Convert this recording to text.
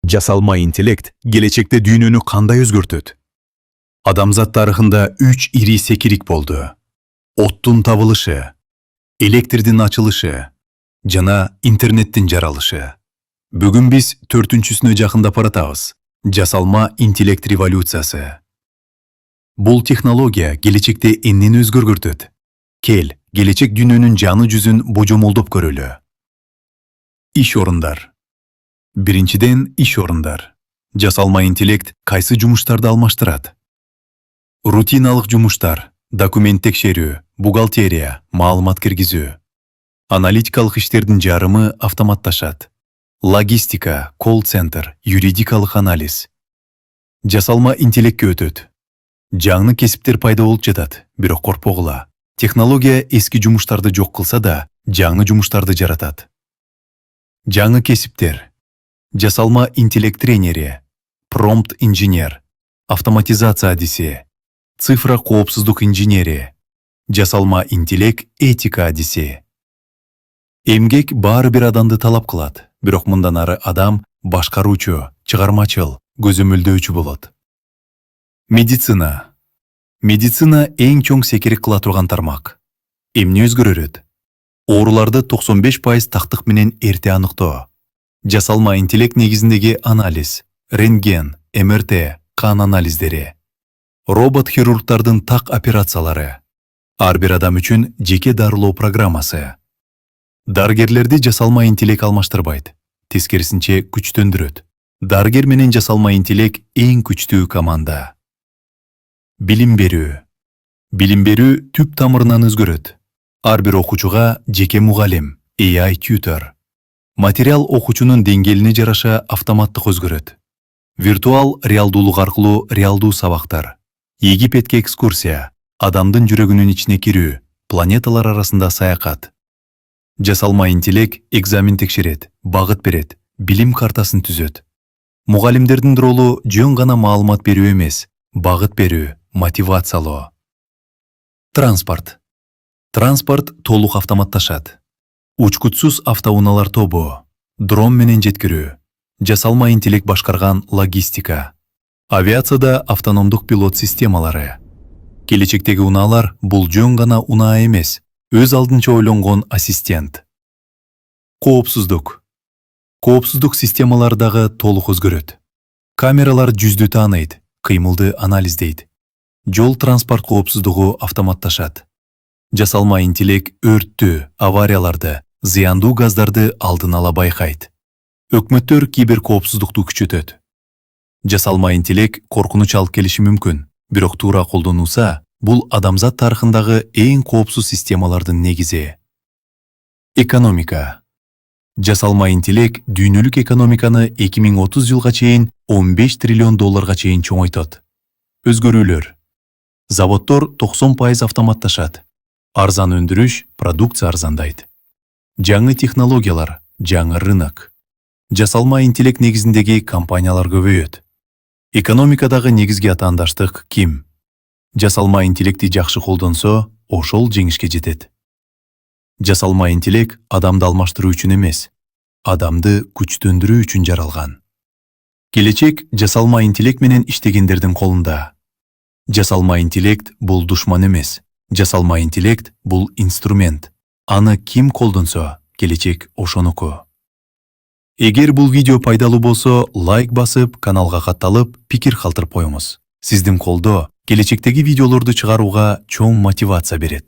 Жасалма интеллект келечекте дүйнөнү кандай өзгөртөт? Адамзат тарыхында 3 ири секирик болду. Оттун табылышы, электрдин ачылышы жана интернеттин жаралышы. Бүгүн биз 4-сүнө жакындап баратабыз. Жасалма интеллект революциясы. Бул технология келечекте эмнени өзгөртөт? Кел, келечек дүйнөнүн жаны жүзүн божомолдоп көрөлү. Иш орундар. Биринчиден, иш орундар. Жасалма интеллект кайсы жумуштарды алмаштырат? Рутиналык жумуштар, документ текшерүү, бухгалтерия, маалымат киргизүү. Аналитикалык иштердин жарымы автоматташат. Логистика, колл-центр, юридикалык анализ. Жасалма интеллектке өтөт. Жаңы кесиптер пайда болуп жатат, бирок коркпогула. Технология эски жумуштарды жок кылса да, жаңы жумуштарды жаратат. Жаңы кесиптер. Жасалма интеллект тренери, промпт инженер, автоматизация адиси, цифра коопсуздук инженери, жасалма интеллект этика адиси. Эмгек баары бир адамды талап кылат, бирок мындан ары адам башкаруучу, чыгармачыл, көзөмөлдөөчү болот. Медицина. Медицина эң чоң секирик кыла турган тармак. Эмне өзгөрөт? Ооруларды 95% тактык менен эрте аныктоо. Жасалма интеллект негизиндеги анализ, рентген, МРТ, кан анализдери. Робот хирургтардын так операциялары. Ар бир адам үчүн жеке дарылоо программасы. Дарыгерлерди жасалма интеллект алмаштырбайт, тескерисинче күчтөндүрөт. Дарыгер менен жасалма интеллект эң күчтүү команда. Билим берүү. Билим берүү түп тамырынан өзгөрөт. Ар бир окуучуга жеке мугалим, AI tutor. Материал окуучунун деңгээлине жараша автоматтык өзгөрөт. Виртуал реалдуулук аркылуу реалдуу сабактар. Египетке экскурсия, адамдын жүрөгүнүн ичине кирүү, планеталар арасында саякат. Жасалма интеллект экзамен текшерет, багыт берет, билим картасын түзөт. Мугалимдердин ролу жөн гана маалымат берүү эмес, багыт берүү, мотивациялоо. Транспорт. Транспорт толук автоматташат. Учкутсуз автоунаалар тобу, дрон менен жеткирүү, жасалма интеллект башкарган логистика. Авиацияда автономдук пилот системалары. Келечектеги унаалар бул жөн гана унаа эмес, өз алдынча ойлонгон ассистент. Коопсуздук. Коопсуздук системалары дагы толук өзгөрөт. Камералар жүздү тааныйт, кыймылды анализдейт. Жол транспорт коопсуздугу автоматташат. Жасалма интеллект өрттү, аварияларды, зыяндуу газдарды алдын ала байкайт. Өкмөттөр кибер коопсуздукту күчөтөт. Жасалма интеллект коркунуч алып келиши мүмкүн, бирок туура колдонулса, бул адамзат тарыхындагы эң коопсуз системалардын негизи. Экономика. Жасалма интеллект дүйнөлүк экономиканы 2030 жылга чейин 15 триллион долларга чейин чоңойтот. Өзгөрүүлөр. Заводдор 90% автоматташат. Арзан өндүрүш, продукция арзандайт. Жаңы технологиялар, жаңы рынок. Жасалма интеллект негизиндеги компаниялар көбөйөт. Экономикадагы негизги атаандаштык ким? Жасалма интеллекти жакшы колдонсо, ошол жеңишке жетет. Жасалма интеллект адамды алмаштыруу үчүн эмес, адамды күчтөндүрүү үчүн жаралган. Келечек жасалма интеллект менен иштегендердин колунда. Жасалма интеллект бул душман эмес. Жасалма интеллект бул инструмент. Аны ким колдонсо, келечек ошонуку. Эгер бул видео пайдалуу болсо, лайк басып, каналга катталып, пикир калтырып коюңуз. Сиздин колдоо келечектеги видеолорду чыгарууга чоң мотивация берет.